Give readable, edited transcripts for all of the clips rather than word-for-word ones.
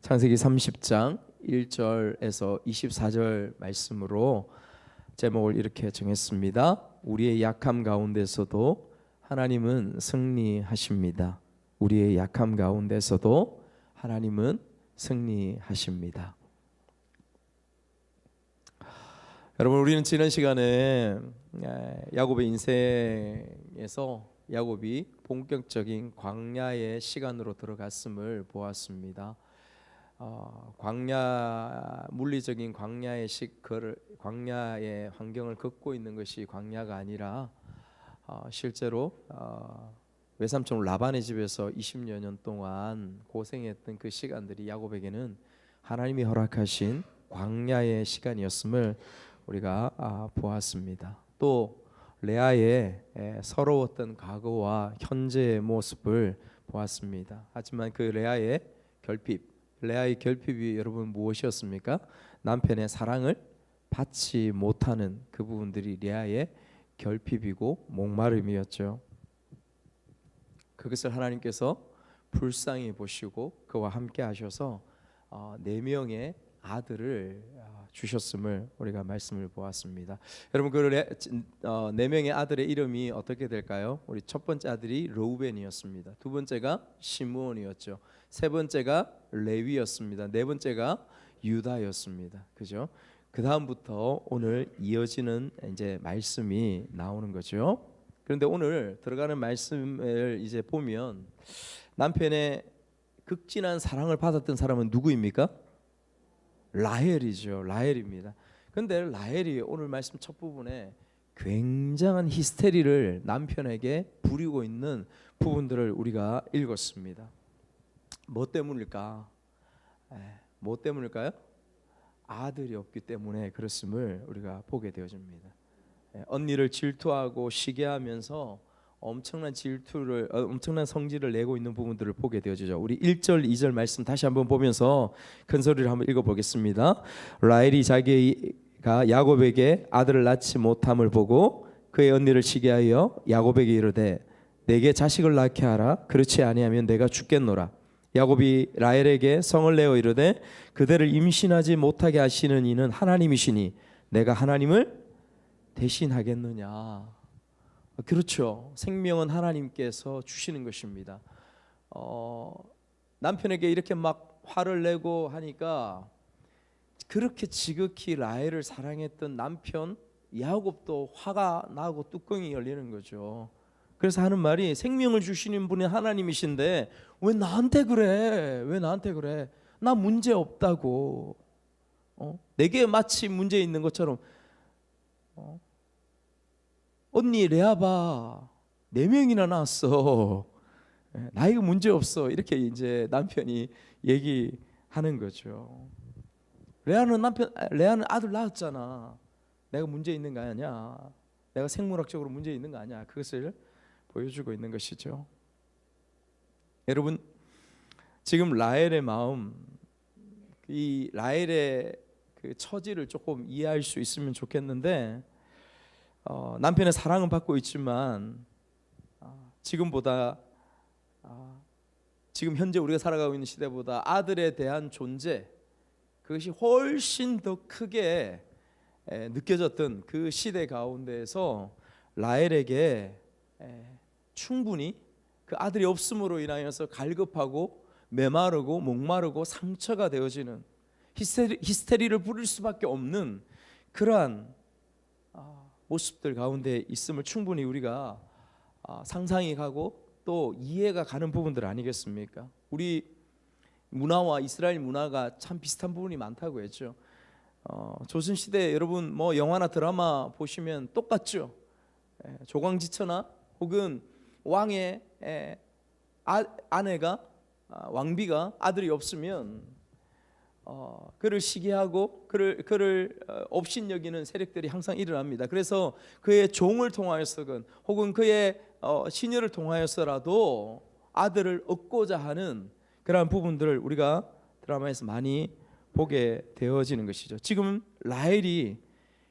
창세기 30장 1절에서 24절 말씀으로 제목을 이렇게 정했습니다. 우리의 약함 가운데서도 하나님은 승리하십니다. 우리의 약함 가운데서도 하나님은 승리하십니다. 여러분, 우리는 지난 시간에 야곱의 인생에서 야곱이 본격적인 광야의 시간으로 들어갔음을 보았습니다. 물리적인 광야의 환경을 걷고 있는 것이 광야가 아니라 실제로 외삼촌 라반의 집에서 20여 년 동안 고생했던 그 시간들이 야곱에게는 하나님이 허락하신 광야의 시간이었음을 우리가 보았습니다. 또 레아의 서러웠던 과거와 현재의 모습을 보았습니다. 하지만 그 레아의 결핍이 여러분 무엇이었습니까? 남편의 사랑을 받지 못하는 그 부분들이 레아의 결핍이고 목마름이었죠. 그것을 하나님께서 불쌍히 보시고 그와 함께 하셔서 4명의 아들을 주셨음을 우리가 말씀을 보았습니다. 여러분, 그 4명의 아들의 이름이 어떻게 될까요? 우리 첫 번째 아들이 르우벤이었습니다. 두 번째가 시므온이었죠. 세 번째가 레위였습니다. 네 번째가 유다였습니다. 그죠? 그 다음부터 오늘 이어지는 이제 말씀이 나오는 거죠. 그런데 오늘 들어가는 말씀을 이제 보면 남편의 극진한 사랑을 받았던 사람은 누구입니까? 라헬이죠. 라헬입니다. 그런데 라헬이 오늘 말씀 첫 부분에 굉장한 히스테리를 남편에게 부리고 있는 부분들을 우리가 읽었습니다. 뭐 때문일까? 뭐 때문일까요? 아들이 없기 때문에 그렇음을 우리가 보게 되어집니다. 언니를 질투하고 시기하면서 엄청난 성질을 내고 있는 부분들을 보게 되어지죠. 우리 1절, 2절 말씀 다시 한번 보면서 큰 소리를 한번 읽어보겠습니다. 라헬이 자기가 야곱에게 아들을 낳지 못함을 보고 그의 언니를 시기하여 야곱에게 이르되 내게 자식을 낳게 하라. 그렇지 아니하면 내가 죽겠노라. 야곱이 라헬에게 성을 내어 이르되 그대를 임신하지 못하게 하시는 이는 하나님이시니 내가 하나님을 대신하겠느냐. 그렇죠. 생명은 하나님께서 주시는 것입니다. 남편에게 이렇게 막 화를 내고 하니까 그렇게 지극히 라헬을 사랑했던 남편 야곱도 화가 나고 뚜껑이 열리는 거죠. 그래서 하는 말이 생명을 주시는 분이 하나님이신데 왜 나한테 그래? 왜 나한테 그래? 나 문제 없다고. 내게 마치 문제 있는 것처럼. 언니 레아봐 4명이나 낳았어. 나 이거 문제 없어. 이렇게 이제 남편이 얘기하는 거죠. 레아는 아들 낳았잖아. 내가 문제 있는 거 아니야? 내가 생물학적으로 문제 있는 거 아니야? 그것을 보여주고 있는 것이죠. 여러분, 지금 라헬의 마음, 이 라헬의 그 처지를 조금 이해할 수 있으면 좋겠는데, 남편의 사랑은 받고 있지만 지금 현재 우리가 살아가고 있는 시대보다 아들에 대한 존재, 그것이 훨씬 더 크게 느껴졌던 그 시대 가운데에서 라헬에게 충분히 그 아들이 없음으로 인하여서 갈급하고 메마르고 목마르고 상처가 되어지는 히스테리를 부릴 수밖에 없는 그러한 모습들 가운데 있음을 충분히 우리가 상상이 가고 또 이해가 가는 부분들 아니겠습니까? 우리 문화와 이스라엘 문화가 참 비슷한 부분이 많다고 했죠. 조선시대 여러분 뭐 영화나 드라마 보시면 똑같죠. 조광지처나 혹은 왕의 아내가 왕비가 아들이 없으면 그를 시기하고 그를 업신여기는 세력들이 항상 일어납니다. 그래서 그의 종을 통하여서건 혹은 그의 시녀를 통하여서라도 아들을 얻고자 하는 그러한 부분들을 우리가 드라마에서 많이 보게 되어지는 것이죠. 지금 라헬이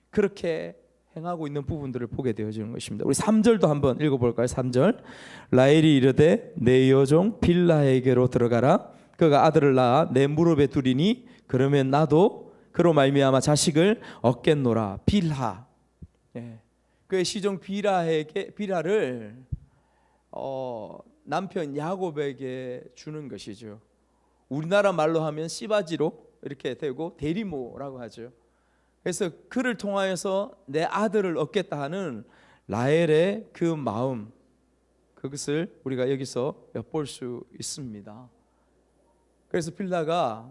그렇게 행하고 있는 부분들을 보게 되어지는 것입니다. 우리 3절도 한번 읽어볼까요? 3절. 라헬이 이르되 내 여종 빌라에게로 들어가라. 그가 아들을 낳아 내 무릎에 두리니 그러면 나도 그로 말미암아 자식을 얻겠노라. 빌하. 예. 그의 시종 빌하를 남편 야곱에게 주는 것이죠. 우리나라 말로 하면 씨바지로 이렇게 되고 대리모라고 하죠. 그래서 그를 통하여서 내 아들을 얻겠다 하는 라헬의 그 마음, 그것을 우리가 여기서 엿볼 수 있습니다. 그래서 빌하가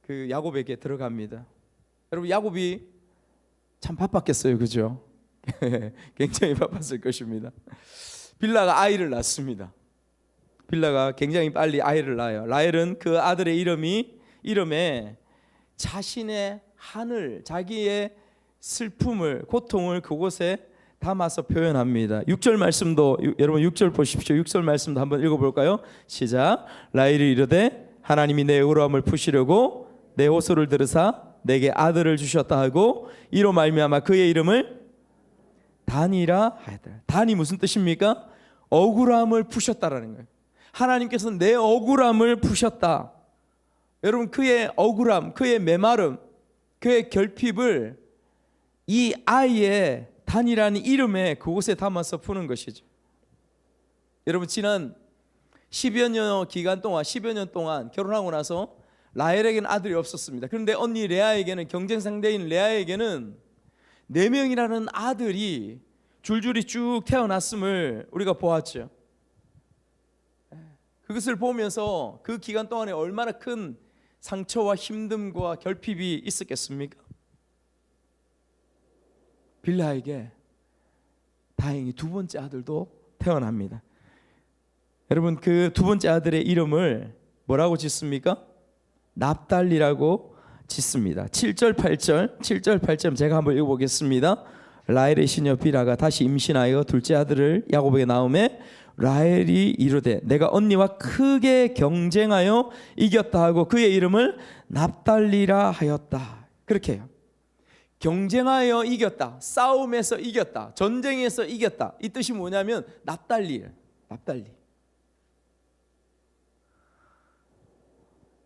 그 야곱에게 들어갑니다. 여러분, 야곱이 참 바빴겠어요, 그죠? 굉장히 바빴을 것입니다. 빌하가 아이를 낳습니다. 빌하가 굉장히 빨리 아이를 낳아요. 라헬은 그 아들의 이름에 자신의 한을, 자기의 슬픔을, 고통을 그곳에 담아서 표현합니다. 6절 말씀도 여러분 6절 보십시오. 6절 말씀도 한번 읽어볼까요? 시작. 라헬이 이르되 하나님이 내 억울함을 푸시려고 내 호소를 들으사 내게 아들을 주셨다 하고 이로 말미암아 그의 이름을 단이라 하였다. 단이 무슨 뜻입니까? 억울함을 푸셨다라는 거예요. 하나님께서 내 억울함을 푸셨다. 여러분, 그의 억울함, 그의 메마름, 그의 결핍을 이 아이의 단이라는 이름에 그곳에 담아서 푸는 것이죠. 여러분, 지난 10여 년 동안 결혼하고 나서 라헬에게는 아들이 없었습니다. 그런데 언니 레아에게는, 경쟁 상대인 레아에게는 4명이라는 아들이 줄줄이 쭉 태어났음을 우리가 보았죠. 그것을 보면서 그 기간 동안에 얼마나 큰 상처와 힘듦과 결핍이 있었겠습니까? 빌하에게 다행히 두 번째 아들도 태어납니다. 여러분, 그 두 번째 아들의 이름을 뭐라고 짓습니까? 납달리라고 짓습니다. 7절 8절 제가 한번 읽어보겠습니다. 라헬의 시녀 빌하가 다시 임신하여 둘째 아들을 야곱에게 낳음에 라헬이 이르되 내가 언니와 크게 경쟁하여 이겼다 하고 그의 이름을 납달리라 하였다. 그렇게 해요. 경쟁하여 이겼다, 싸움에서 이겼다, 전쟁에서 이겼다. 이 뜻이 뭐냐면 납달리.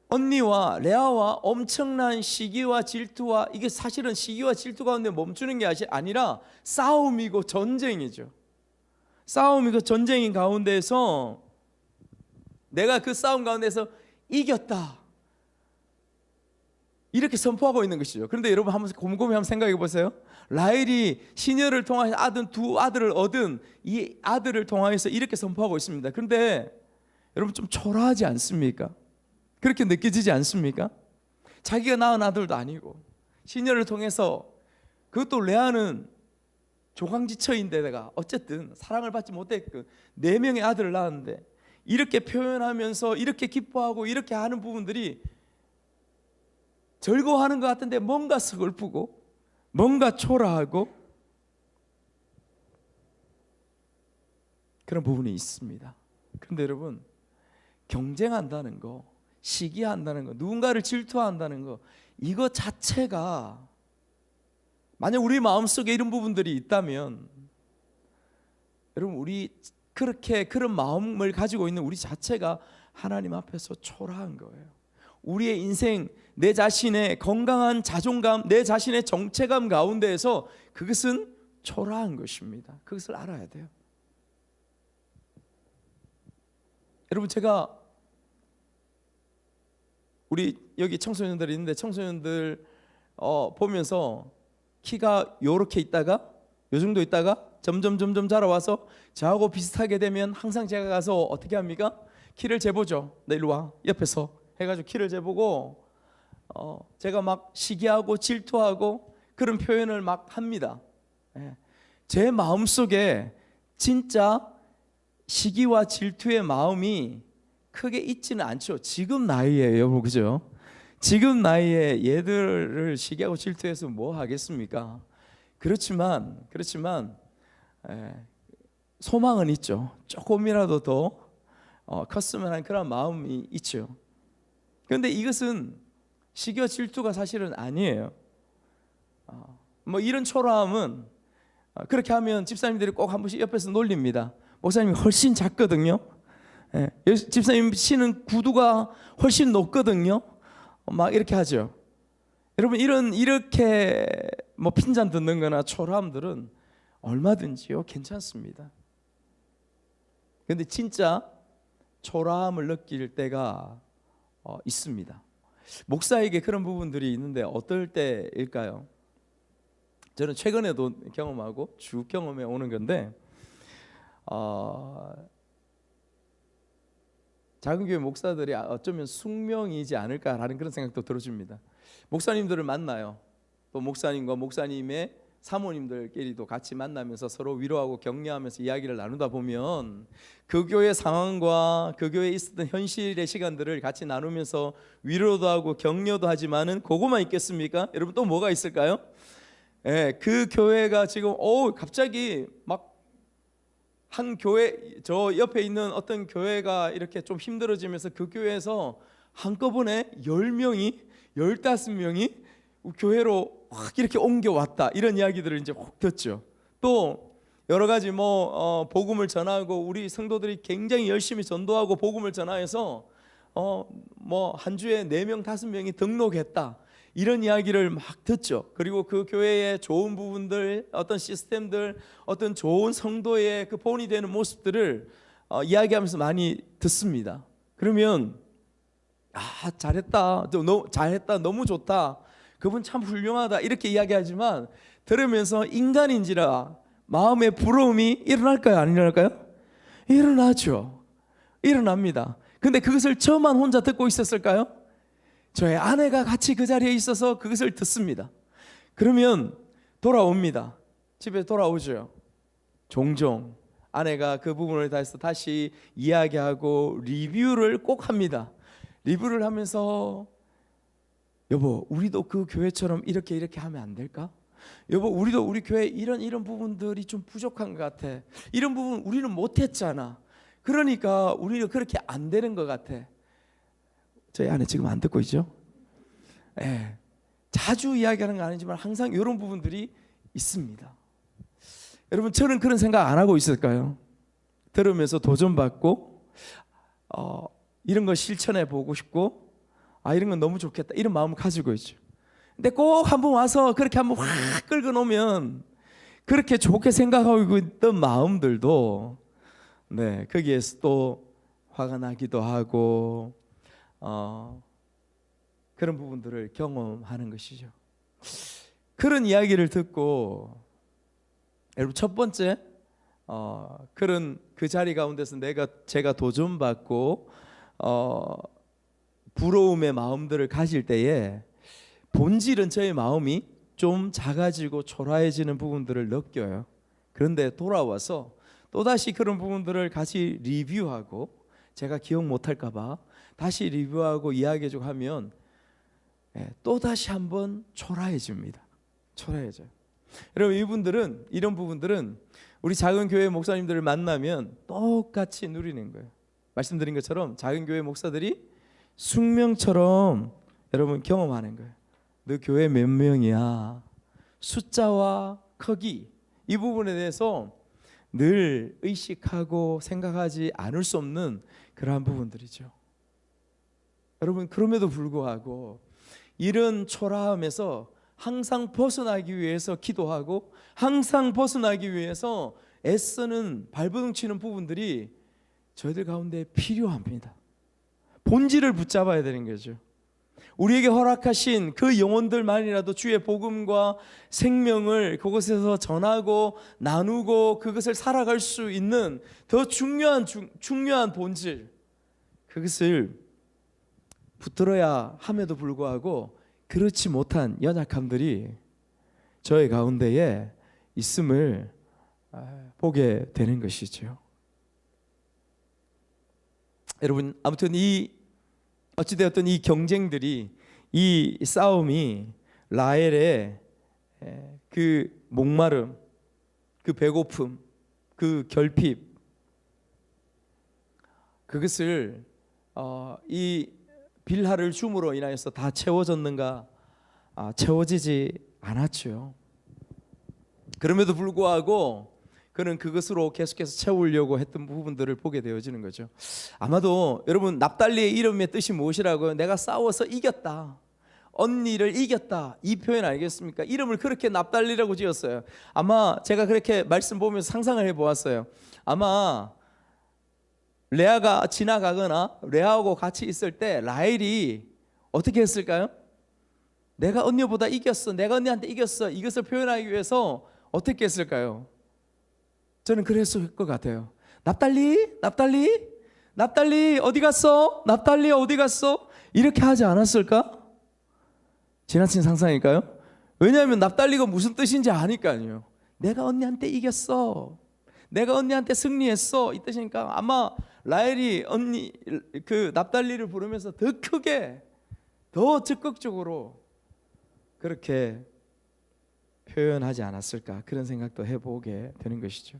언니와 레아와 엄청난 시기와 질투와, 이게 사실은 시기와 질투 가운데 멈추는 게 아니라 싸움이고 전쟁이죠. 싸움이고 전쟁인 가운데서 내가 그 싸움 가운데서 이겼다, 이렇게 선포하고 있는 것이죠. 그런데 여러분 한번 곰곰이 한번 생각해 보세요. 라헬이 시녀를 통하여 두 아들을 얻은 이 아들을 통하여서 이렇게 선포하고 있습니다. 그런데 여러분 좀 초라하지 않습니까? 그렇게 느껴지지 않습니까? 자기가 낳은 아들도 아니고 시녀를 통해서, 그것도 레아는 조강지처인데다가 어쨌든 사랑을 받지 못했고 4명의 아들을 낳았는데 이렇게 표현하면서 이렇게 기뻐하고 이렇게 하는 부분들이 즐거워하는 것 같은데 뭔가 서글프고 뭔가 초라하고 그런 부분이 있습니다. 그런데 여러분, 경쟁한다는 거, 시기한다는 거, 누군가를 질투한다는 거, 이거 자체가 만약 우리 마음속에 이런 부분들이 있다면 여러분, 우리 그런 마음을 가지고 있는 우리 자체가 하나님 앞에서 초라한 거예요. 우리의 인생, 내 자신의 건강한 자존감, 내 자신의 정체감 가운데에서 그것은 초라한 것입니다. 그것을 알아야 돼요. 여러분, 제가 우리 여기 청소년들이 있는데 청소년들 보면서 키가 요렇게 있다가 요 정도 있다가 점점 자라와서 저하고 비슷하게 되면 항상 제가 가서 어떻게 합니까? 키를 재보죠. 나 일로 와, 옆에서 해가지고 키를 재보고 제가 막 시기하고 질투하고 그런 표현을 막 합니다. 제 마음속에 진짜 시기와 질투의 마음이 크게 있지는 않죠. 지금 나이에요, 그죠? 지금 나이에 얘들을 시기하고 질투해서 뭐 하겠습니까? 그렇지만 소망은 있죠. 조금이라도 더 컸으면 하는 그런 마음이 있죠. 그런데 이것은 시기와 질투가 사실은 아니에요. 뭐 이런 초라함은 그렇게 하면 집사님들이 꼭 한 번씩 옆에서 놀립니다. 목사님이 훨씬 작거든요. 집사님 신은 구두가 훨씬 높거든요. 막 이렇게 하죠. 여러분 이렇게 뭐 핀잔 듣는 거나 초라함들은 얼마든지요 괜찮습니다. 근데 진짜 초라함을 느낄 때가 있습니다. 목사에게 그런 부분들이 있는데 어떨 때일까요? 저는 최근에도 경험하고 쭉 경험해 오는 건데 작은 교회 목사들이 어쩌면 숙명이지 않을까라는 그런 생각도 들어줍니다. 목사님들을 만나요. 또 목사님과 목사님의 사모님들끼리도 같이 만나면서 서로 위로하고 격려하면서 이야기를 나누다 보면 그 교회 상황과 그 교회에 있었던 현실의 시간들을 같이 나누면서 위로도 하고 격려도 하지만은 그거만 있겠습니까? 여러분 또 뭐가 있을까요? 그 교회가 지금 갑자기 막 한 교회, 저 옆에 있는 어떤 교회가 이렇게 좀 힘들어지면서 그 교회에서 한꺼번에 10명이 15명이 교회로 확 이렇게 옮겨왔다, 이런 이야기들을 이제 확 듣죠. 또 여러 가지 복음을 전하고 우리 성도들이 굉장히 열심히 전도하고 복음을 전하여서 한 주에 4명 5명이 등록했다, 이런 이야기를 막 듣죠. 그리고 그 교회의 좋은 부분들, 어떤 시스템들, 어떤 좋은 성도의 그 본이 되는 모습들을 이야기하면서 많이 듣습니다. 그러면 잘했다, 너무 좋다, 그분 참 훌륭하다, 이렇게 이야기하지만 들으면서 인간인지라 마음의 부러움이 일어날까요? 안 일어날까요? 일어나죠. 일어납니다. 근데 그것을 저만 혼자 듣고 있었을까요? 저의 아내가 같이 그 자리에 있어서 그것을 듣습니다. 그러면 돌아옵니다. 집에 돌아오죠. 종종 아내가 그 부분을 다시 이야기하고 리뷰를 꼭 합니다. 리뷰를 하면서 여보, 우리도 그 교회처럼 이렇게 하면 안 될까? 여보, 우리도 우리 교회 이런 부분들이 좀 부족한 것 같아. 이런 부분 우리는 못했잖아. 그러니까 우리는 그렇게 안 되는 것 같아. 저희 아내 지금 안 듣고 있죠? 자주 이야기하는 건 아니지만 항상 이런 부분들이 있습니다. 여러분, 저는 그런 생각 안 하고 있을까요? 들으면서 도전받고 이런 거 실천해 보고 싶고 이런 건 너무 좋겠다, 이런 마음을 가지고 있죠. 근데 꼭 한번 와서 그렇게 한번 확 끌고 놓으면 그렇게 좋게 생각하고 있던 마음들도 거기에서 또 화가 나기도 하고 그런 부분들을 경험하는 것이죠. 그런 이야기를 듣고 여러분, 첫 번째 그런 그 자리 가운데서 제가 도전받고 부러움의 마음들을 가질 때에 본질은 저의 마음이 좀 작아지고 초라해지는 부분들을 느껴요. 그런데 돌아와서 또다시 그런 부분들을 같이 리뷰하고, 제가 기억 못할까 봐 다시 리뷰하고 이야기해주고 하면 또다시 한번 초라해집니다. 초라해져요. 여러분, 이런 부분들은 우리 작은 교회 목사님들을 만나면 똑같이 누리는 거예요. 말씀드린 것처럼 작은 교회 목사들이 숙명처럼 여러분 경험하는 거예요. 너 교회 몇 명이야? 숫자와 크기, 이 부분에 대해서 늘 의식하고 생각하지 않을 수 없는 그러한 부분들이죠. 여러분, 그럼에도 불구하고 이런 초라함에서 항상 벗어나기 위해서 기도하고 항상 벗어나기 위해서 애쓰는 발버둥 치는 부분들이 저희들 가운데 필요합니다. 본질을 붙잡아야 되는 거죠. 우리에게 허락하신 그 영혼들만이라도 주의 복음과 생명을 그곳에서 전하고 나누고 그것을 살아갈 수 있는 더 중요한 본질, 그것을 붙들어야 함에도 불구하고 그렇지 못한 연약함들이 저의 가운데에 있음을 보게 되는 것이죠. 여러분, 아무튼 어찌되었든 이 경쟁들이, 이 싸움이 라헬의 그 목마름, 그 배고픔, 그 결핍, 그것을 이 빌하를 줌으로 인하여서 다 채워졌는가? 채워지지 않았죠. 그럼에도 불구하고 그는 그것으로 계속해서 채우려고 했던 부분들을 보게 되어지는 거죠. 아마도 여러분 납달리의 이름의 뜻이 무엇이라고요? 내가 싸워서 이겼다, 언니를 이겼다, 이 표현 아니겠습니까? 이름을 그렇게 납달리라고 지었어요. 아마 제가 그렇게 말씀 보면서 상상을 해보았어요. 아마 레아가 지나가거나 레아하고 같이 있을 때 라헬이 어떻게 했을까요? 내가 언니보다 이겼어, 내가 언니한테 이겼어, 이것을 표현하기 위해서 어떻게 했을까요? 저는 그랬을 것 같아요. 납달리, 납달리, 납달리 어디 갔어? 납달리 어디 갔어? 이렇게 하지 않았을까? 지나친 상상일까요? 왜냐하면 납달리가 무슨 뜻인지 아니까요. 내가 언니한테 이겼어, 내가 언니한테 승리했어, 이 뜻이니까 아마 라헬이 언니 그 납달리를 부르면서 더 크게, 더 적극적으로 그렇게 표현하지 않았을까, 그런 생각도 해보게 되는 것이죠.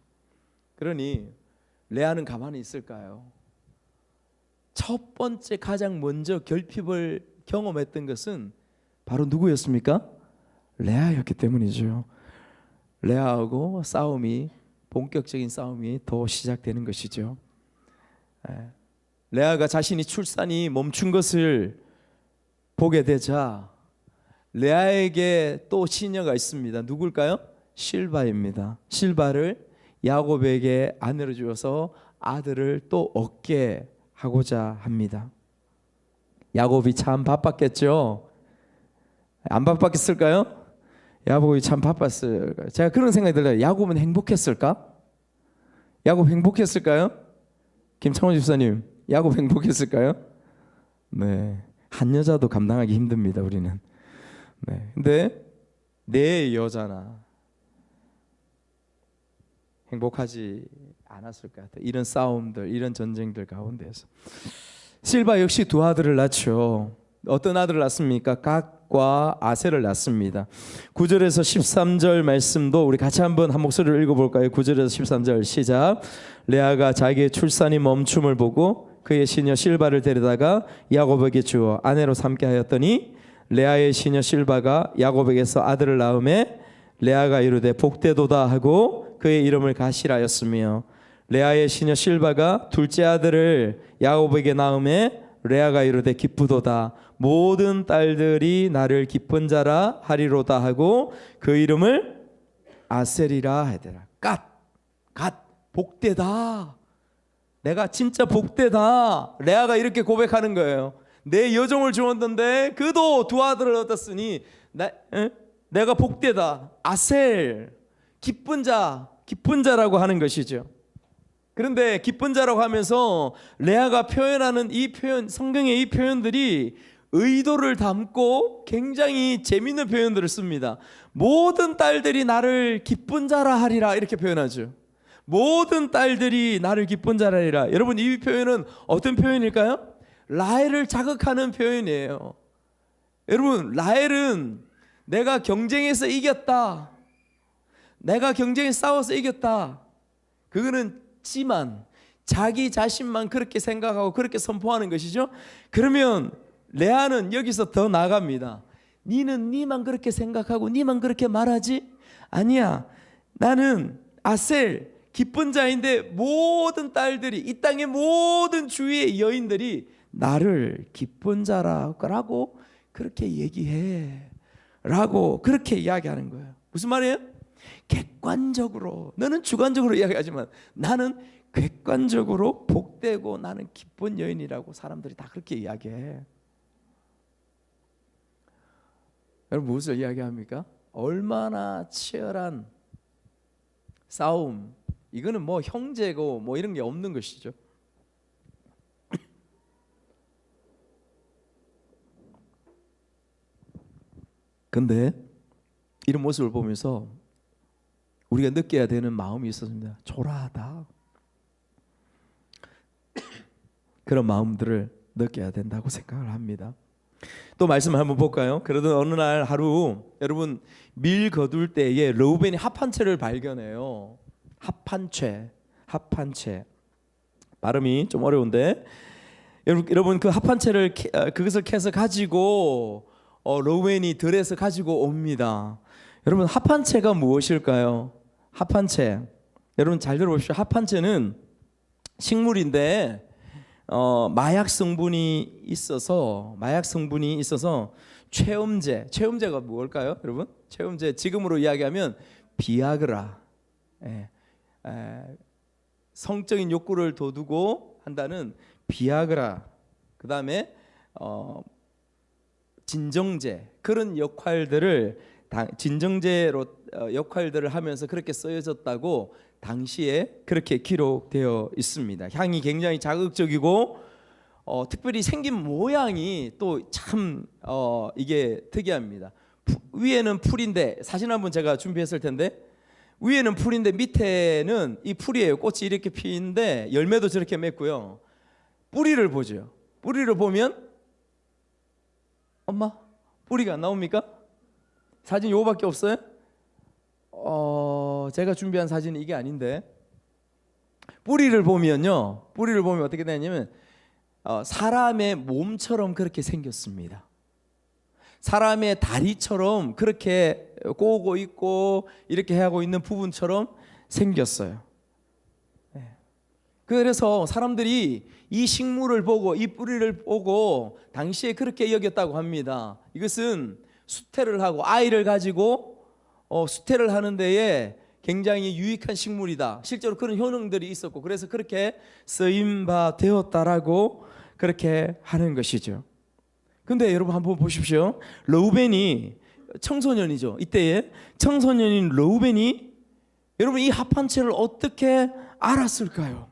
그러니 레아는 가만히 있을까요? 첫 번째 가장 먼저 결핍을 경험했던 것은 바로 누구였습니까? 레아였기 때문이죠. 레아하고 싸움이, 본격적인 싸움이 더 시작되는 것이죠. 레아가 자신이 출산이 멈춘 것을 보게 되자 레아에게 또 시녀가 있습니다. 누굴까요? 실바입니다. 실바를 야곱에게 아내로 주어서 아들을 또 얻게 하고자 합니다. 야곱이 참 바빴겠죠. 안 바빴을까요? 야곱이 참 바빴어요. 제가 그런 생각이 들어요. 야곱은 행복했을까? 야곱 행복했을까요? 김창원 집사님, 야곱 행복했을까요? 네, 한 여자도 감당하기 힘듭니다, 우리는. 네, 근데 내 여자나 행복하지 않았을 것 같아요. 이런 싸움들, 이런 전쟁들 가운데서. 실바 역시 두 아들을 낳죠. 어떤 아들을 낳습니까? 각과 아셀을 낳습니다. 9절에서 13절 말씀도 우리 같이 한번 한 목소리로 읽어볼까요? 9절에서 13절 시작. 레아가 자기의 출산이 멈춤을 보고 그의 시녀 실바를 데려다가 야곱에게 주어 아내로 삼게 하였더니 레아의 시녀 실바가 야곱에게서 아들을 낳음에 레아가 이르되 복되도다 하고 그의 이름을 가실하였으며 레아의 시녀 실바가 둘째 아들을 야곱에게 낳음에 레아가 이르되 기쁘도다, 모든 딸들이 나를 기쁜 자라 하리로다 하고 그 이름을 아셀이라 하더라. 갓 복되다, 내가 진짜 복되다. 레아가 이렇게 고백하는 거예요. 내 여종을 주었는데 그도 두 아들을 얻었으니 내가 복되다. 아셀, 기쁜 자라고 하는 것이죠. 그런데 기쁜 자라고 하면서 레아가 표현하는 이 표현, 성경의 이 표현들이 의도를 담고 굉장히 재미있는 표현들을 씁니다. 모든 딸들이 나를 기쁜 자라 하리라, 이렇게 표현하죠. 모든 딸들이 나를 기쁜 자라 하리라. 여러분, 이 표현은 어떤 표현일까요? 라헬을 자극하는 표현이에요. 여러분, 라헬은 내가 경쟁에서 이겼다, 내가 경쟁에 싸워서 이겼다, 그거는 지만 자기 자신만 그렇게 생각하고 그렇게 선포하는 것이죠. 그러면 레아는 여기서 더 나아갑니다. 니는 니만 그렇게 생각하고 니만 그렇게 말하지? 아니야, 나는 아셀, 기쁜 자인데 모든 딸들이, 이 땅의 모든 주위의 여인들이 나를 기쁜 자라고 그렇게 얘기해 라고 그렇게 이야기하는 거예요. 무슨 말이에요? 객관적으로, 너는 주관적으로 이야기하지만 나는 객관적으로 복되고 나는 기쁜 여인이라고 사람들이 다 그렇게 이야기해. 여러분, 무엇을 이야기합니까? 얼마나 치열한 싸움, 이거는 뭐 형제고 뭐 이런 게 없는 것이죠. 근데 이런 모습을 보면서 우리가 느껴야 되는 마음이 있었습니다. 초라하다, 그런 마음들을 느껴야 된다고 생각을 합니다. 또 말씀을 한번 볼까요? 그러던 어느 날 하루, 여러분, 밀 거둘 때에 르우벤이 합한 채를 발견해요. 합한 채 발음이 좀 어려운데, 여러분, 그 합한 채를 그것을 캐서 가지고 르우벤이 들에서 가지고 옵니다. 여러분, 합한 채가 무엇일까요? 합한 채, 여러분 잘 들어보십시오. 합한채는 식물인데 마약 성분이 있어서 체험제가 뭘까요, 여러분? 체험제 지금으로 이야기하면 비아그라, 성적인 욕구를 돋우고 한다는 비아그라, 그 다음에 진정제, 그런 역할들을 진정제로 역할들을 하면서 그렇게 쓰여졌다고 당시에 그렇게 기록되어 있습니다. 향이 굉장히 자극적이고 특별히 생긴 모양이 또 참 이게 특이합니다. 위에는 풀인데, 사진 한번 제가 준비했을 텐데, 위에는 풀인데 밑에는 이 풀이에요. 꽃이 이렇게 피는데 열매도 저렇게 맺고요. 뿌리를 보죠. 뿌리를 보면 엄마, 뿌리가 안 나옵니까? 사진 요거밖에 없어요? 제가 준비한 사진이 이게 아닌데, 뿌리를 보면 어떻게 되냐면 사람의 몸처럼 그렇게 생겼습니다. 사람의 다리처럼 그렇게 꼬고 있고 이렇게 하고 있는 부분처럼 생겼어요. 그래서 사람들이 이 식물을 보고 이 뿌리를 보고 당시에 그렇게 여겼다고 합니다. 이것은 수태를 하고 아이를 가지고 수태를 하는 데에 굉장히 유익한 식물이다. 실제로 그런 효능들이 있었고, 그래서 그렇게 쓰임 바 되었다라고 그렇게 하는 것이죠. 근데 여러분 한번 보십시오. 르우벤이 청소년이죠. 이때에 청소년인 르우벤이 여러분 이 합한채를 어떻게 알았을까요?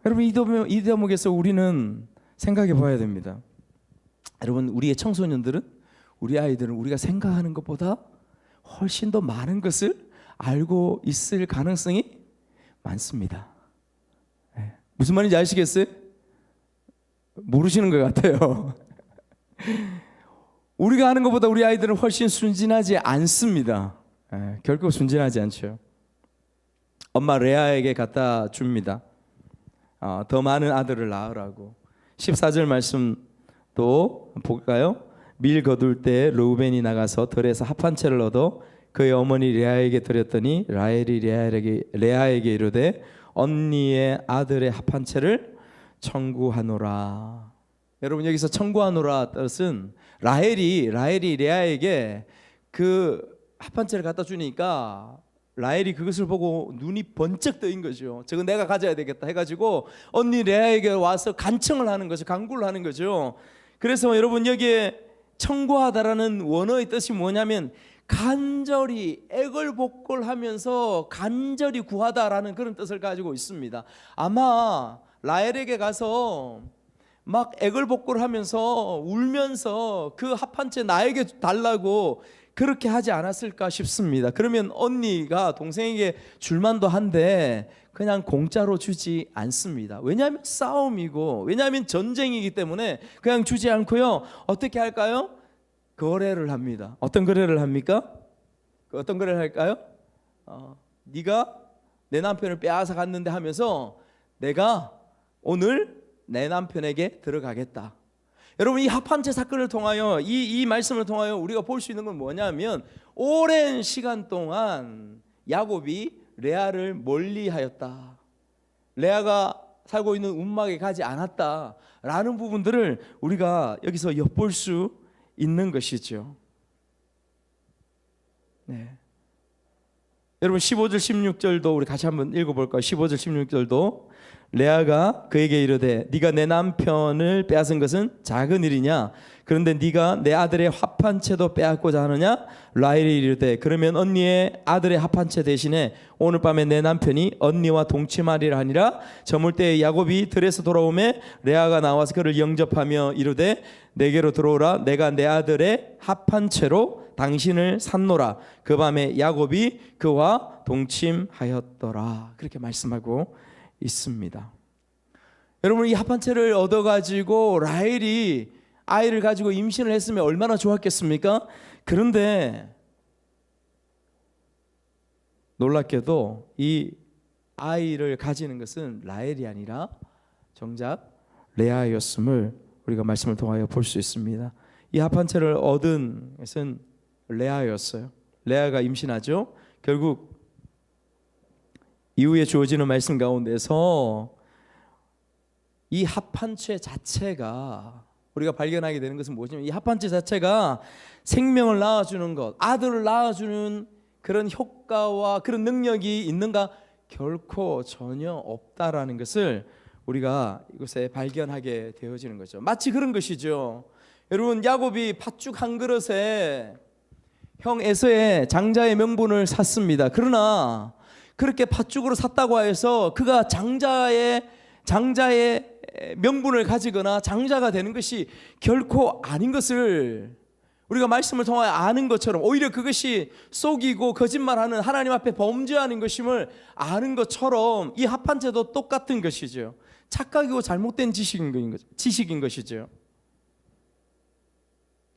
여러분 이 대목에서 우리는 생각해 봐야 됩니다. 여러분 우리의 청소년들은, 우리 아이들은 우리가 생각하는 것보다 훨씬 더 많은 것을 알고 있을 가능성이 많습니다. 무슨 말인지 아시겠어요? 모르시는 것 같아요. 우리가 하는 것보다 우리 아이들은 훨씬 순진하지 않습니다. 결코 순진하지 않죠. 엄마 레아에게 갖다 줍니다. 더 많은 아들을 낳으라고. 14절 말씀도 볼까요? 밀 거둘 때 르우벤이 나가서 들에서 합한채를 얻어 그의 어머니 레아에게 드렸더니 라헬이 레아에게 이르되 언니의 아들의 합한채를 청구하노라. 여러분 여기서 청구하노라 뜻은 라헬이 레아에게 그 합한채를 갖다 주니까 라헬이 그것을 보고 눈이 번쩍 뜨인 거죠. 저거 내가 가져야 되겠다 해가지고 언니 레아에게 와서 간청을 하는 거죠. 간구를 하는 거죠. 그래서 여러분 여기에 청구하다라는 원어의 뜻이 뭐냐면 간절히 애걸복걸하면서 간절히 구하다라는 그런 뜻을 가지고 있습니다. 아마 라헬에게 가서 막 애걸복걸하면서 울면서 그 합한채 나에게 달라고 그렇게 하지 않았을까 싶습니다. 그러면 언니가 동생에게 줄만도 한데 그냥 공짜로 주지 않습니다. 왜냐하면 싸움이고, 왜냐하면 전쟁이기 때문에 그냥 주지 않고요. 어떻게 할까요? 거래를 합니다. 어떤 거래를 합니까? 어떤 거래를 할까요? 네가 내 남편을 빼앗아 갔는데 하면서 내가 오늘 내 남편에게 들어가겠다. 여러분 이 합한채 사건을 통하여 이 말씀을 통하여 우리가 볼 수 있는 건 뭐냐면 오랜 시간 동안 야곱이 레아를 멀리하였다. 레아가 살고 있는 움막에 가지 않았다라는 부분들을 우리가 여기서 엿볼 수 있는 것이죠. 네. 여러분 15절 16절도 우리 같이 한번 읽어볼까요? 15절 16절도 레아가 그에게 이르되 네가 내 남편을 빼앗은 것은 작은 일이냐? 그런데 네가 내 아들의 합한채도 빼앗고자 하느냐? 라헬이 이르되 그러면 언니의 아들의 합한채 대신에 오늘 밤에 내 남편이 언니와 동침하리라 하니라. 저물 때 야곱이 들에서 돌아오매 레아가 나와서 그를 영접하며 이르되 내게로 들어오라. 내가 내 아들의 합한채로 당신을 샀노라. 그 밤에 야곱이 그와 동침하였더라. 그렇게 말씀하고 있습니다. 여러분 이 합한채를 얻어가지고 라헬이 아이를 가지고 임신을 했으면 얼마나 좋았겠습니까? 그런데 놀랍게도 이 아이를 가지는 것은 라헬이 아니라 정작 레아였음을 우리가 말씀을 통하여 볼 수 있습니다. 이 합한채를 얻은 것은 레아였어요. 레아가 임신하죠. 결국 이후에 주어지는 말씀 가운데서 이 합한채 자체가 우리가 발견하게 되는 것은 무엇이냐면 이 합한채 자체가 생명을 낳아주는 것, 아들을 낳아주는 그런 효과와 그런 능력이 있는가? 결코 전혀 없다라는 것을 우리가 이곳에 발견하게 되어지는 거죠. 마치 그런 것이죠. 여러분, 야곱이 팥죽 한 그릇에 형 에서의 장자의 명분을 샀습니다. 그러나 그렇게 팥죽으로 샀다고 해서 그가 장자의 명분을 가지거나 장자가 되는 것이 결코 아닌 것을 우리가 말씀을 통하여 아는 것처럼, 오히려 그것이 속이고 거짓말하는 하나님 앞에 범죄하는 것임을 아는 것처럼 이 합한채도 똑같은 것이죠. 착각이고 잘못된 지식인 것이죠.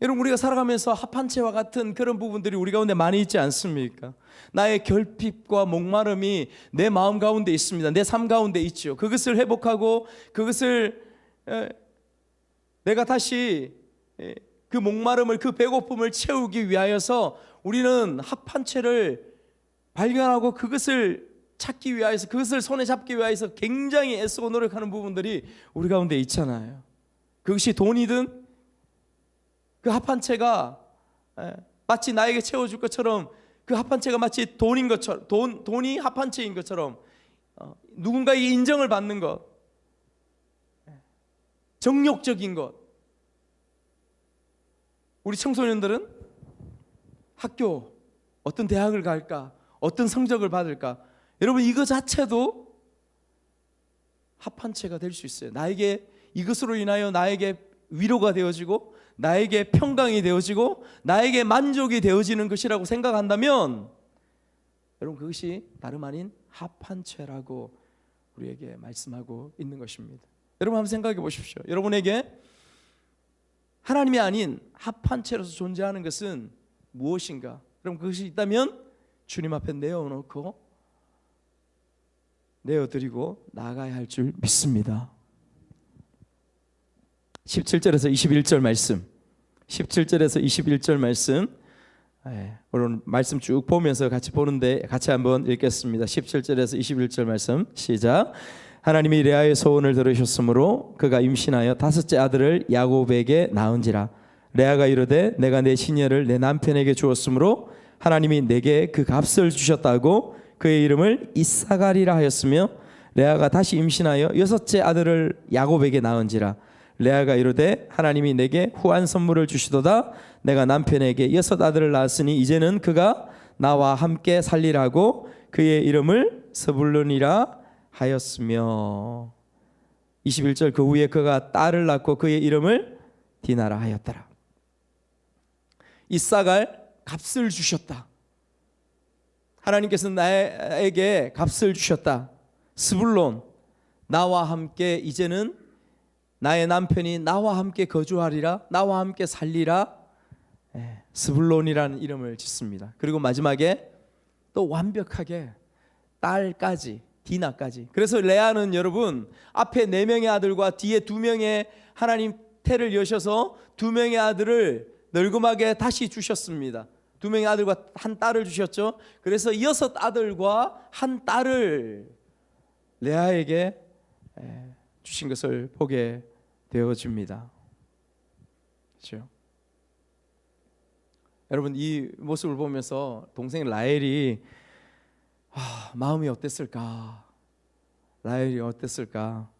여러분, 우리가 살아가면서 합한채와 같은 그런 부분들이 우리 가운데 많이 있지 않습니까? 나의 결핍과 목마름이 내 마음 가운데 있습니다. 내 삶 가운데 있죠. 그것을 회복하고 그것을 내가 다시 그 목마름을, 그 배고픔을 채우기 위하여서 우리는 합한채를 발견하고 그것을 찾기 위하여서, 그것을 손에 잡기 위하여서 굉장히 애쓰고 노력하는 부분들이 우리 가운데 있잖아요. 그것이 돈이든 그 합한채가 마치 나에게 채워줄 것처럼, 그 합한채가 마치 돈인 것처럼, 돈이 합한채인 것처럼 누군가의 인정을 받는 것, 정욕적인 것. 우리 청소년들은 학교, 어떤 대학을 갈까, 어떤 성적을 받을까, 여러분 이거 자체도 합한채가 될 수 있어요. 나에게 이것으로 인하여 나에게 위로가 되어지고 나에게 평강이 되어지고 나에게 만족이 되어지는 것이라고 생각한다면 여러분 그것이 다름 아닌 합한채라고 우리에게 말씀하고 있는 것입니다. 여러분 한번 생각해 보십시오. 여러분에게 하나님이 아닌 합한채로서 존재하는 것은 무엇인가? 여러분 그것이 있다면 주님 앞에 내어드리고 나아가야 할 줄 믿습니다. 17절에서 21절 말씀, 17절에서 21절 말씀, 오늘 말씀 쭉 보면서 같이 보는데 같이 한번 읽겠습니다. 17절에서 21절 말씀 시작. 하나님이 레아의 소원을 들으셨으므로 그가 임신하여 다섯째 아들을 야곱에게 낳은지라. 레아가 이르되 내가 내 시녀를 내 남편에게 주었으므로 하나님이 내게 그 값을 주셨다고 그의 이름을 이사가리라 하였으며, 레아가 다시 임신하여 여섯째 아들을 야곱에게 낳은지라. 레아가 이르되 하나님이 내게 후한 선물을 주시도다. 내가 남편에게 여섯 아들을 낳았으니 이제는 그가 나와 함께 살리라고 그의 이름을 스불론이라 하였으며. 21절 그 후에 그가 딸을 낳고 그의 이름을 디나라 하였더라. 이사갈 값을 주셨다. 하나님께서 나에게 값을 주셨다. 스불론, 나와 함께 이제는 나의 남편이 나와 함께 거주하리라, 나와 함께 살리라. 스불론이라는 이름을 짓습니다. 그리고 마지막에 또 완벽하게 딸까지, 디나까지. 그래서 레아는 여러분 앞에 4명의 아들과 뒤에 2명의 하나님 태를 여셔서 2명의 아들을 널금하게 다시 주셨습니다. 2명의 아들과 한 딸을 주셨죠. 그래서 6 아들과 한 딸을 레아에게 주신 것을 보게 되어집니다. 그렇죠? 여러분 이 모습을 보면서 동생 라헬이 마음이 어땠을까? 라헬이 어땠을까?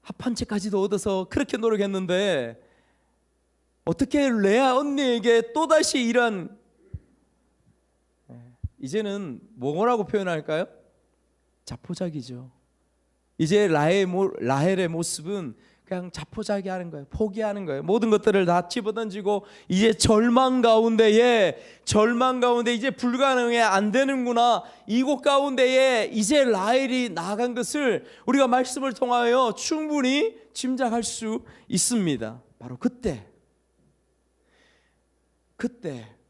합한채까지도 얻어서 그렇게 노력했는데 어떻게 레아 언니에게 또다시 이런, 이제는 뭐라고 표현할까요? 자포자기죠. 이제 라헬의 모습은 그냥 자포자기 하는 거예요. 포기하는 거예요. 모든 것들을 다 집어던지고 이제 절망 가운데에 이제 불가능해, 안 되는구나, 이곳 가운데에 이제 라헬이 나아간 것을 우리가 말씀을 통하여 충분히 짐작할 수 있습니다. 바로 그때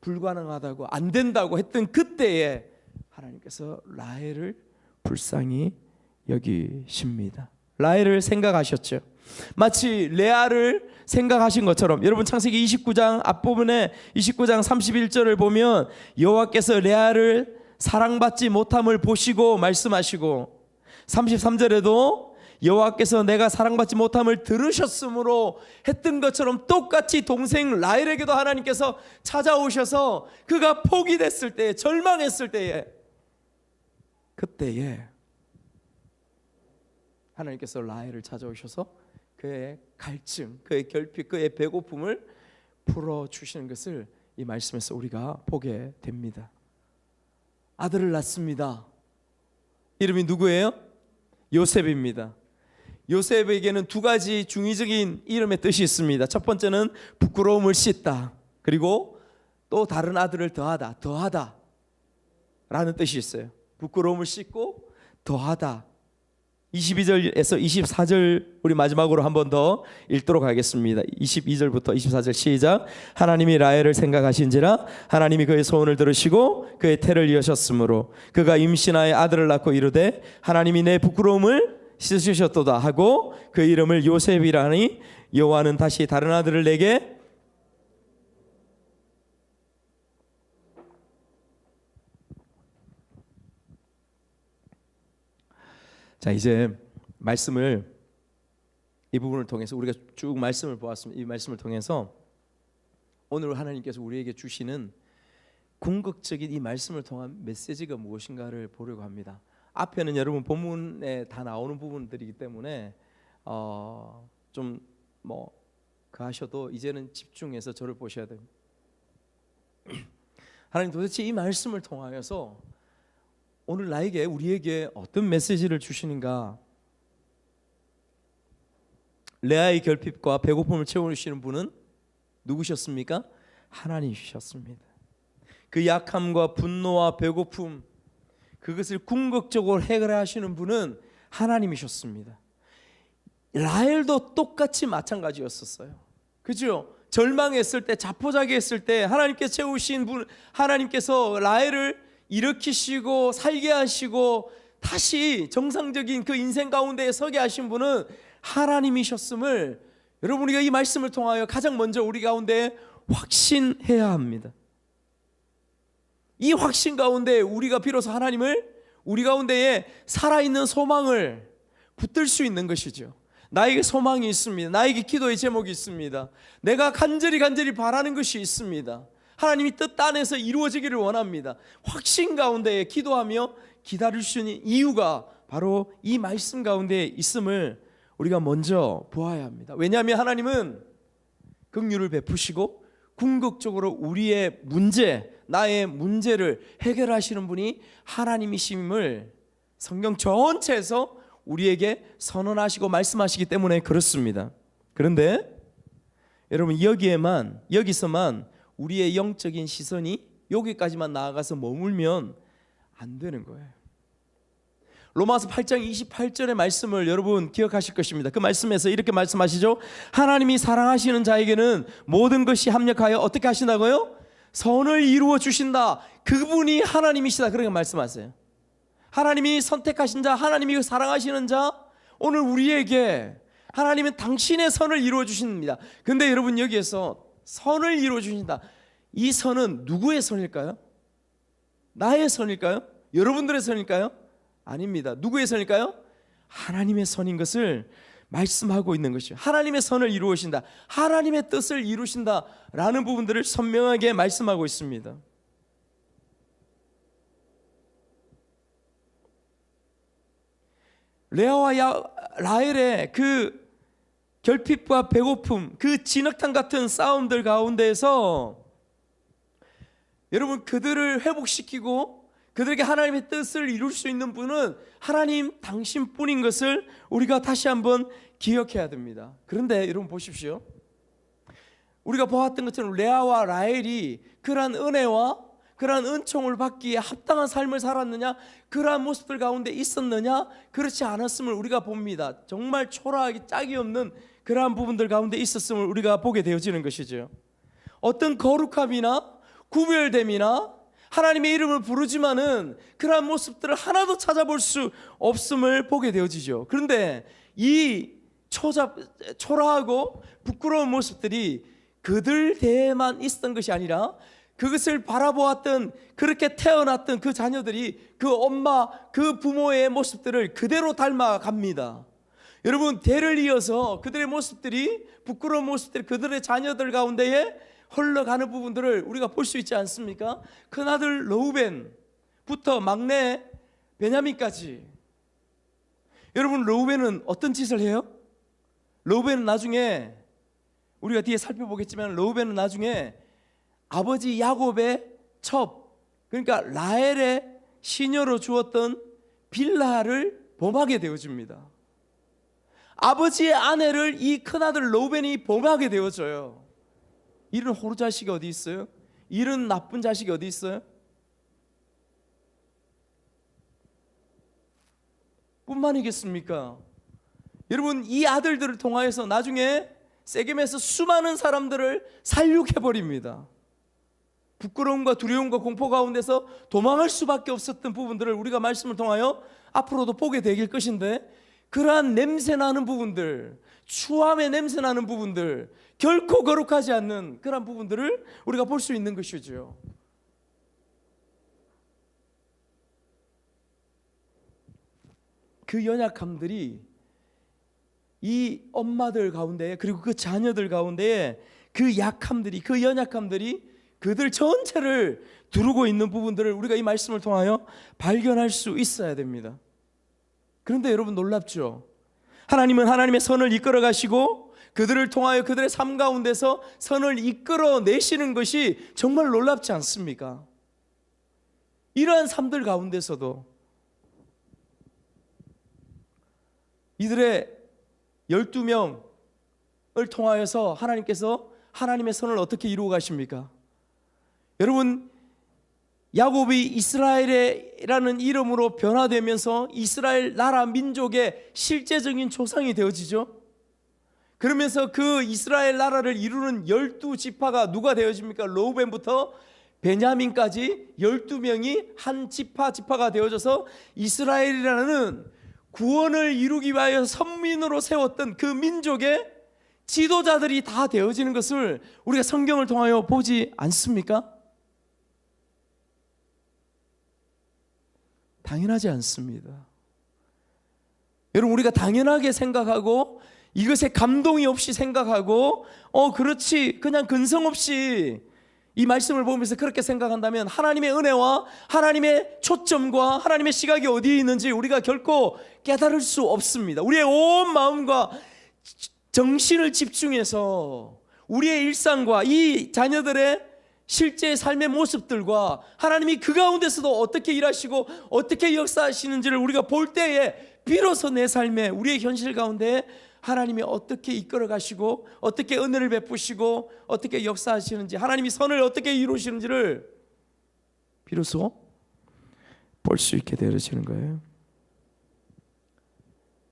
불가능하다고, 안 된다고 했던 그때에 하나님께서 라헬을 불쌍히 여기십니다. 라헬을 생각하셨죠. 마치 레아를 생각하신 것처럼 여러분 창세기 29장 앞부분에 29장 31절을 보면 여호와께서 레아를 사랑받지 못함을 보시고 말씀하시고 33절에도 여호와께서 내가 사랑받지 못함을 들으셨으므로 했던 것처럼 똑같이 동생 라헬에게도 하나님께서 찾아오셔서 그가 포기됐을 때, 절망했을 때에, 그때에 하나님께서 라헬을 찾아오셔서 그의 갈증, 그의 결핍, 그의 배고픔을 풀어주시는 것을 이 말씀에서 우리가 보게 됩니다. 아들을 낳습니다. 이름이 누구예요? 요셉입니다. 요셉에게는 두 가지 중의적인 이름의 뜻이 있습니다. 첫 번째는 부끄러움을 씻다, 그리고 또 다른 아들을 더하다 라는 뜻이 있어요. 부끄러움을 씻고 더하다. 22절에서 24절 우리 마지막으로 한 번 더 읽도록 하겠습니다. 22절부터 24절 시작. 하나님이 라헬을 생각하신지라 하나님이 그의 소원을 들으시고 그의 태를 이으셨으므로 그가 임신하여 아들을 낳고 이르되 하나님이 내 부끄러움을 씻으셨도다 하고 그 이름을 요셉이라니 여호와는 다시 다른 아들을 내게 자, 이제 말씀을 이 부분을 통해서 우리가 쭉 말씀을 보았습니다. 이 말씀을 통해서 오늘 하나님께서 우리에게 주시는 궁극적인 이 말씀을 통한 메시지가 무엇인가를 보려고 합니다. 앞에는 여러분 본문에 다 나오는 부분들이기 때문에 좀 뭐 그하셔도 이제는 집중해서 저를 보셔야 됩니다. 하나님 도대체 이 말씀을 통하여서 오늘 나에게 우리에게 어떤 메시지를 주시는가? 레아의 결핍과 배고픔을 채워주시는 분은 누구셨습니까? 하나님이셨습니다. 그 약함과 분노와 배고픔 그것을 궁극적으로 해결하시는 분은 하나님이셨습니다. 라헬도 똑같이 마찬가지였었어요. 그죠? 절망했을 때, 자포자기했을 때 하나님께서 채우신 분, 하나님께서 라헬을 일으키시고 살게 하시고 다시 정상적인 그 인생 가운데에 서게 하신 분은 하나님이셨음을 여러분 우리가 이 말씀을 통하여 가장 먼저 우리 가운데 확신해야 합니다. 이 확신 가운데 우리가 비로소 하나님을 우리 가운데에 살아있는 소망을 붙들 수 있는 것이죠. 나에게 소망이 있습니다. 나에게 기도의 제목이 있습니다. 내가 간절히 바라는 것이 있습니다. 하나님이 뜻 안에서 이루어지기를 원합니다. 확신 가운데 기도하며 기다릴 수 있는 이유가 바로 이 말씀 가운데 있음을 우리가 먼저 보아야 합니다. 왜냐하면 하나님은 긍휼을 베푸시고 궁극적으로 우리의 문제, 나의 문제를 해결하시는 분이 하나님이심을 성경 전체에서 우리에게 선언하시고 말씀하시기 때문에 그렇습니다. 그런데 여러분 여기서만 우리의 영적인 시선이 여기까지만 나아가서 머물면 안 되는 거예요. 로마서 8장 28절의 말씀을 여러분 기억하실 것입니다. 그 말씀에서 이렇게 말씀하시죠. 하나님이 사랑하시는 자에게는 모든 것이 합력하여 어떻게 하신다고요? 선을 이루어 주신다. 그분이 하나님이시다. 그렇게 말씀하세요. 하나님이 선택하신 자, 하나님이 사랑하시는 자, 오늘 우리에게 하나님은 당신의 선을 이루어 주십니다. 근데 여러분 여기에서 선을 이루어 주신다. 이 선은 누구의 선일까요? 나의 선일까요? 여러분들의 선일까요? 아닙니다. 누구의 선일까요? 하나님의 선인 것을 말씀하고 있는 것이죠. 하나님의 선을 이루신다, 하나님의 뜻을 이루신다 라는 부분들을 선명하게 말씀하고 있습니다. 레아와 라헬의 그 결핍과 배고픔, 그 진흙탕 같은 싸움들 가운데에서 여러분 그들을 회복시키고 그들에게 하나님의 뜻을 이룰 수 있는 분은 하나님 당신뿐인 것을 우리가 다시 한번 기억해야 됩니다. 그런데 여러분 보십시오. 우리가 보았던 것처럼 레아와 라헬이 그러한 은혜와 그러한 은총을 받기에 합당한 삶을 살았느냐, 그러한 모습들 가운데 있었느냐, 그렇지 않았음을 우리가 봅니다. 정말 초라하기 짝이 없는 그러한 부분들 가운데 있었음을 우리가 보게 되어지는 것이죠. 어떤 거룩함이나 구별됨이나 하나님의 이름을 부르지만은 그러한 모습들을 하나도 찾아볼 수 없음을 보게 되어지죠. 그런데 이 초라하고 부끄러운 모습들이 그들 대에만 있었던 것이 아니라 그것을 바라보았던, 그렇게 태어났던 그 자녀들이 그 엄마, 그 부모의 모습들을 그대로 닮아갑니다. 여러분, 대를 이어서 그들의 모습들이, 부끄러운 모습들이 그들의 자녀들 가운데에 흘러가는 부분들을 우리가 볼 수 있지 않습니까? 큰아들 러우벤부터 막내 베냐민까지. 여러분, 러우벤은 어떤 짓을 해요? 러우벤은 나중에, 우리가 뒤에 살펴보겠지만, 러우벤은 나중에 아버지 야곱의 첩, 그러니까 라헬의 시녀로 주었던 빌하를 범하게 되어집니다. 아버지의 아내를 이 큰아들 러우벤이 범하게 되어져요. 이런 호루 자식이 어디 있어요? 이런 나쁜 자식이 어디 있어요? 뿐만이겠습니까? 여러분, 이 아들들을 통하여서 나중에 세겜에서 수많은 사람들을 살육해버립니다. 부끄러움과 두려움과 공포 가운데서 도망할 수밖에 없었던 부분들을 우리가 말씀을 통하여 앞으로도 보게 되길 것인데, 그러한 냄새나는 부분들, 추함의 냄새나는 부분들, 결코 거룩하지 않는 그러한 부분들을 우리가 볼 수 있는 것이죠. 그 연약함들이 이 엄마들 가운데, 그리고 그 자녀들 가운데 그 약함들이, 그 연약함들이 그들 전체를 두르고 있는 부분들을 우리가 이 말씀을 통하여 발견할 수 있어야 됩니다. 그런데 여러분, 놀랍죠? 하나님은 하나님의 선을 이끌어 가시고 그들을 통하여 그들의 삶 가운데서 선을 이끌어 내시는 것이 정말 놀랍지 않습니까? 이러한 삶들 가운데서도 이들의 12명을 통하여서 하나님께서 하나님의 선을 어떻게 이루어 가십니까? 여러분, 야곱이 이스라엘이라는 이름으로 변화되면서 이스라엘 나라 민족의 실제적인 조상이 되어지죠. 그러면서 그 이스라엘 나라를 이루는 12지파가 누가 되어집니까? 러우벤부터 베냐민까지 12명이 한 지파가 되어져서 이스라엘이라는 구원을 이루기 위하여 선민으로 세웠던 그 민족의 지도자들이 다 되어지는 것을 우리가 성경을 통하여 보지 않습니까? 당연하지 않습니다. 여러분, 우리가 당연하게 생각하고 이것에 감동이 없이 생각하고 그렇지, 그냥 근성 없이 이 말씀을 보면서 그렇게 생각한다면 하나님의 은혜와 하나님의 초점과 하나님의 시각이 어디에 있는지 우리가 결코 깨달을 수 없습니다. 우리의 온 마음과 정신을 집중해서 우리의 일상과 이 자녀들의 실제 삶의 모습들과 하나님이 그 가운데서도 어떻게 일하시고 어떻게 역사하시는지를 우리가 볼 때에 비로소 내 삶에, 우리의 현실 가운데 하나님이 어떻게 이끌어 가시고 어떻게 은혜를 베푸시고 어떻게 역사하시는지, 하나님이 선을 어떻게 이루시는지를 비로소 볼 수 있게 되어지는 거예요.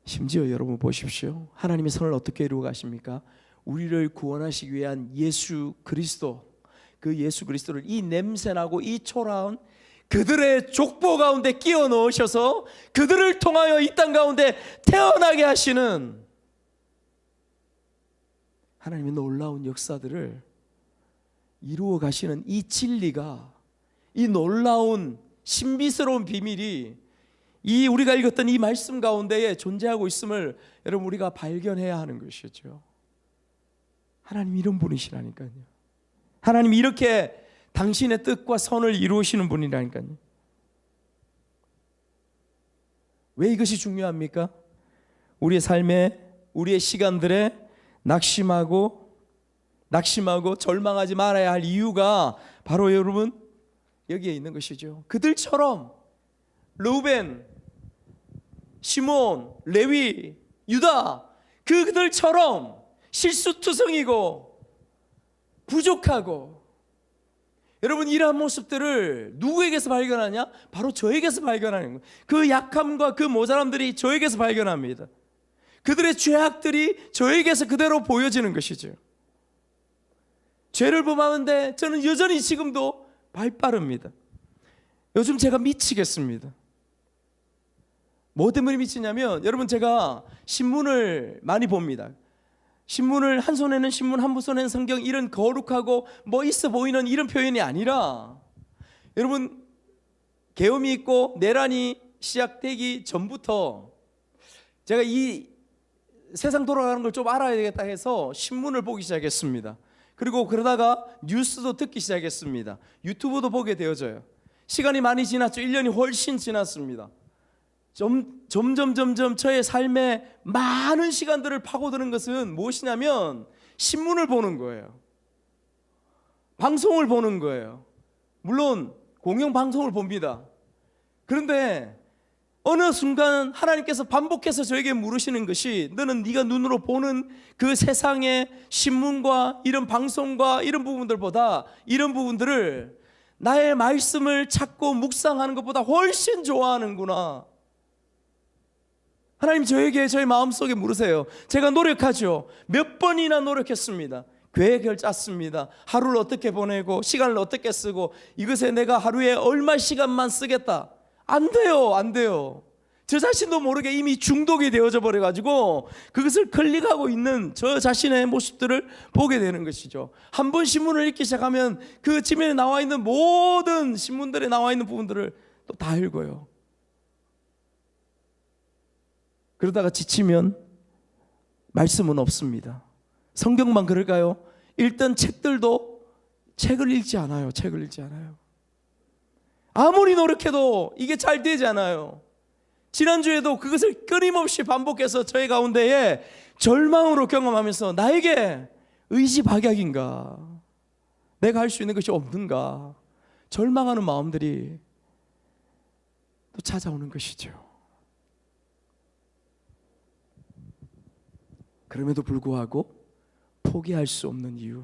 심지어 여러분 보십시오. 하나님의 선을 어떻게 이루어 가십니까? 우리를 구원하시기 위한 예수 그리스도, 그 예수 그리스도를 이 냄새나고 이 초라한 그들의 족보 가운데 끼워 넣으셔서 그들을 통하여 이 땅 가운데 태어나게 하시는 하나님의 놀라운 역사들을 이루어 가시는 이 진리가, 이 놀라운 신비스러운 비밀이 이 우리가 읽었던 이 말씀 가운데에 존재하고 있음을 여러분 우리가 발견해야 하는 것이죠. 하나님 이런 분이시라니까요. 하나님 이렇게 당신의 뜻과 선을 이루시는 분이라니까요. 왜 이것이 중요합니까? 우리의 삶에, 우리의 시간들에 낙심하고 절망하지 말아야 할 이유가 바로 여러분 여기에 있는 것이죠. 그들처럼 르우벤, 시몬, 레위, 유다, 그들처럼 실수투성이고 부족하고, 여러분 이러한 모습들을 누구에게서 발견하냐? 바로 저에게서 발견하는 거예요. 그 약함과 그 모자람들이 저에게서 발견합니다. 그들의 죄악들이 저에게서 그대로 보여지는 것이죠. 죄를 범하는데 저는 여전히 지금도 발 빠릅니다. 요즘 제가 미치겠습니다. 뭐 때문에 미치냐면, 여러분 제가 신문을 많이 봅니다. 신문을 한 손에는 신문, 한 손에는 성경, 이런 거룩하고 뭐 있어 보이는 이런 표현이 아니라, 여러분 계엄이 있고 내란이 시작되기 전부터 제가 이 세상 돌아가는 걸 좀 알아야 되겠다 해서 신문을 보기 시작했습니다. 그리고 그러다가 뉴스도 듣기 시작했습니다. 유튜브도 보게 되어져요. 시간이 많이 지났죠. 1년이 훨씬 지났습니다. 점점 저의 삶에 많은 시간들을 파고드는 것은 무엇이냐면 신문을 보는 거예요. 방송을 보는 거예요. 물론 공영방송을 봅니다. 그런데 어느 순간 하나님께서 반복해서 저에게 물으시는 것이, 너는 네가 눈으로 보는 그 세상의 신문과 이런 방송과 이런 부분들보다 이런 부분들을 나의 말씀을 찾고 묵상하는 것보다 훨씬 좋아하는구나. 하나님 저에게 저의 마음속에 물으세요. 제가 노력하죠. 몇 번이나 노력했습니다. 계획을 짰습니다. 하루를 어떻게 보내고 시간을 어떻게 쓰고 이것에 내가 하루에 얼마 시간만 쓰겠다. 안 돼요. 안 돼요. 저 자신도 모르게 이미 중독이 되어져 버려가지고 그것을 클릭하고 있는 저 자신의 모습들을 보게 되는 것이죠. 한 번 신문을 읽기 시작하면 그 지면에 나와 있는 모든 신문들에 나와 있는 부분들을 또 다 읽어요. 그러다가 지치면 말씀은 없습니다. 성경만 그럴까요? 읽던 책들도 책을 읽지 않아요. 책을 읽지 않아요. 아무리 노력해도 이게 잘 되지 않아요. 지난주에도 그것을 끊임없이 반복해서 저희 가운데에 절망으로 경험하면서 나에게 의지박약인가? 내가 할 수 있는 것이 없는가? 절망하는 마음들이 또 찾아오는 것이죠. 그럼에도 불구하고 포기할 수 없는 이유,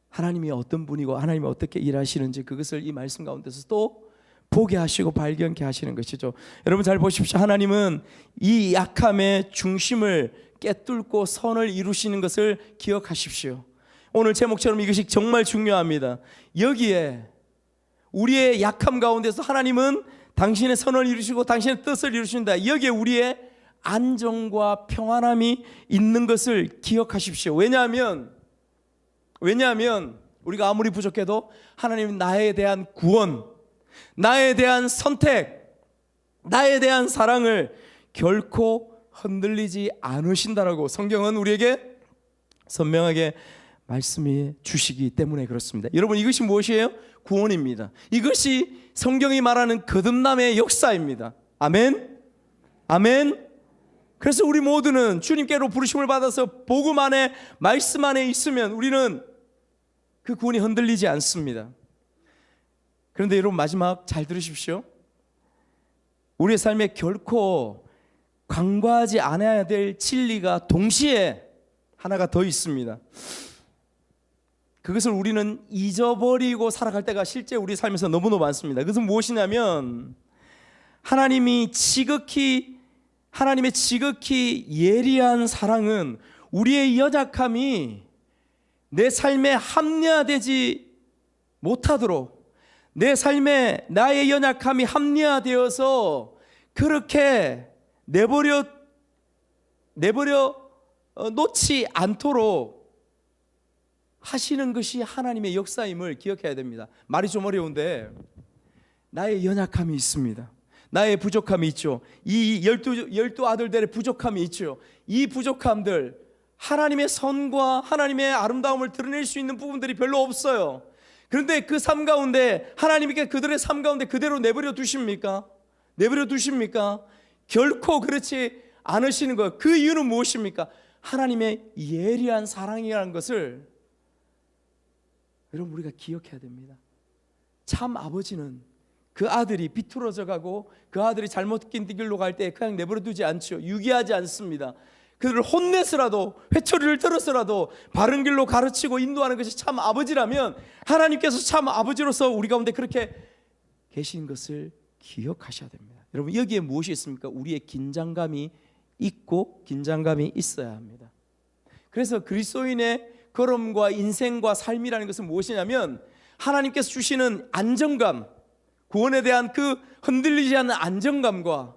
하나님이 어떤 분이고 하나님이 어떻게 일하시는지 그것을 이 말씀 가운데서 또 보게 하시고 발견케 하시는 것이죠. 여러분 잘 보십시오. 하나님은 이 약함의 중심을 깨뚫고 선을 이루시는 것을 기억하십시오. 오늘 제목처럼 이것이 정말 중요합니다. 여기에 우리의 약함 가운데서 하나님은 당신의 선을 이루시고 당신의 뜻을 이루신다. 여기에 우리의 안정과 평안함이 있는 것을 기억하십시오. 왜냐하면 우리가 아무리 부족해도 하나님은 나에 대한 구원, 나에 대한 선택, 나에 대한 사랑을 결코 흔들리지 않으신다라고 성경은 우리에게 선명하게 말씀해 주시기 때문에 그렇습니다. 여러분 이것이 무엇이에요? 구원입니다. 이것이 성경이 말하는 거듭남의 역사입니다. 아멘. 아멘. 그래서 우리 모두는 주님께로 부르심을 받아서 복음 안에 말씀 안에 있으면 우리는 그 구원이 흔들리지 않습니다. 그런데 여러분 마지막 잘 들으십시오. 우리의 삶에 결코 간과하지 않아야 될 진리가 동시에 하나가 더 있습니다. 그것을 우리는 잊어버리고 살아갈 때가 실제 우리 삶에서 너무너무 많습니다. 그것은 무엇이냐면 하나님의 지극히 예리한 사랑은 우리의 연약함이 내 삶에 합리화되지 못하도록, 내 삶에 나의 연약함이 합리화되어서 그렇게 내버려 놓지 않도록 하시는 것이 하나님의 역사임을 기억해야 됩니다. 말이 좀 어려운데 나의 연약함이 있습니다. 나의 부족함이 있죠. 이 열두 아들들의 부족함이 있죠. 이 부족함들, 하나님의 선과 하나님의 아름다움을 드러낼 수 있는 부분들이 별로 없어요. 그런데 그 삶 가운데 하나님께 그들의 삶 가운데 그대로 내버려 두십니까? 내버려 두십니까? 결코 그렇지 않으시는 거예요. 그 이유는 무엇입니까? 하나님의 예리한 사랑이라는 것을 여러분 우리가 기억해야 됩니다. 참 아버지는 그 아들이 비뚤어져 가고 그 아들이 잘못된 길로 갈 때 그냥 내버려 두지 않죠. 유기하지 않습니다. 그들을 혼내서라도, 회초리를 들어서라도 바른 길로 가르치고 인도하는 것이 참 아버지라면 하나님께서 참 아버지로서 우리 가운데 그렇게 계신 것을 기억하셔야 됩니다. 여러분 여기에 무엇이 있습니까? 우리의 긴장감이 있고 긴장감이 있어야 합니다. 그래서 그리스도인의 걸음과 인생과 삶이라는 것은 무엇이냐면 하나님께서 주시는 안정감, 구원에 대한 그 흔들리지 않는 안정감과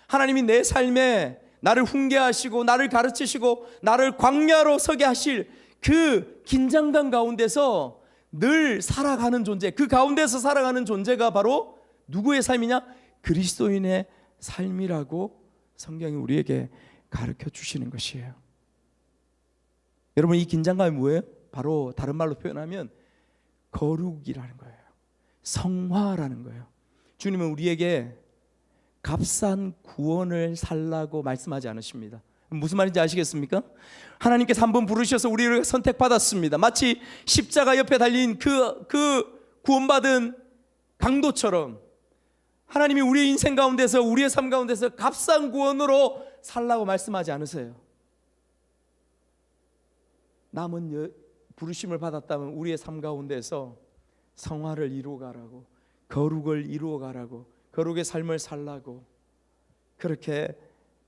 하나님이 내 삶에 나를 훈계하시고 나를 가르치시고 나를 광야로 서게 하실 그 긴장감 가운데서 늘 살아가는 존재, 그 가운데서 살아가는 존재가 바로 누구의 삶이냐? 그리스도인의 삶이라고 성경이 우리에게 가르쳐 주시는 것이에요. 여러분, 이 긴장감이 뭐예요? 바로 다른 말로 표현하면 거룩이라는 거예요. 성화라는 거예요. 주님은 우리에게 값싼 구원을 살라고 말씀하지 않으십니다. 무슨 말인지 아시겠습니까? 하나님께서 한번 부르셔서 우리를 선택받았습니다. 마치 십자가 옆에 달린 그 구원받은 강도처럼 하나님이 우리의 인생 가운데서, 우리의 삶 가운데서 값싼 구원으로 살라고 말씀하지 않으세요. 남은 부르심을 받았다면 우리의 삶 가운데서 성화를 이루어가라고, 거룩을 이루어가라고, 거룩의 삶을 살라고 그렇게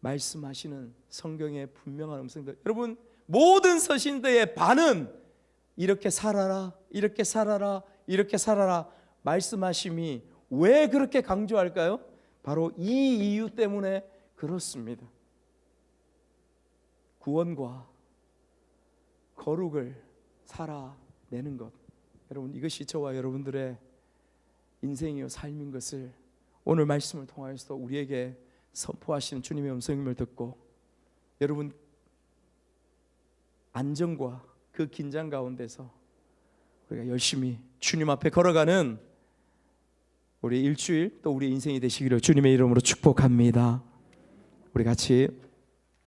말씀하시는 성경의 분명한 음성들. 여러분, 모든 서신들의 반은 이렇게 살아라, 이렇게 살아라, 이렇게 살아라 말씀하심이 왜 그렇게 강조할까요? 바로 이 이유 때문에 그렇습니다. 구원과 거룩을 살아내는 것, 여러분, 이것이 저와 여러분들의 인생이요 삶인 것을 오늘 말씀을 통하여서 우리에게 선포하시는 주님의 음성임을 듣고, 여러분 안정과 그 긴장 가운데서 우리가 열심히 주님 앞에 걸어가는 우리 일주일 또 우리 인생이 되시기를 주님의 이름으로 축복합니다. 우리 같이